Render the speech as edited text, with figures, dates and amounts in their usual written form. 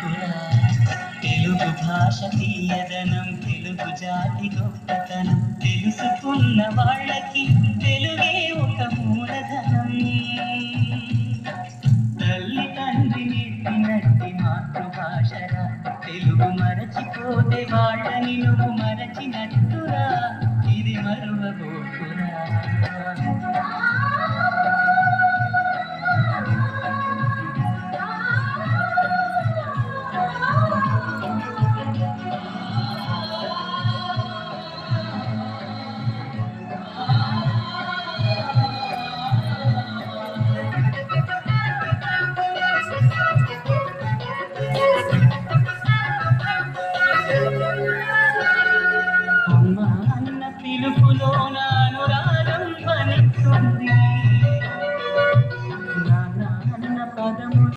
తెలుపురా తెలుగు భాష తీయదనం తెలుగు జాతి గొప్పతనం తెలుసుకున్న వాళ్ళకి తెలుగే ఒక మూలధనం తల్లి తండ్రి నేర్పినట్టి మాతృభాషరా తెలుగు మరచిపోతే వాళ్ళని నువ్వు మరచినట్టురా ఇది మరువబోకురా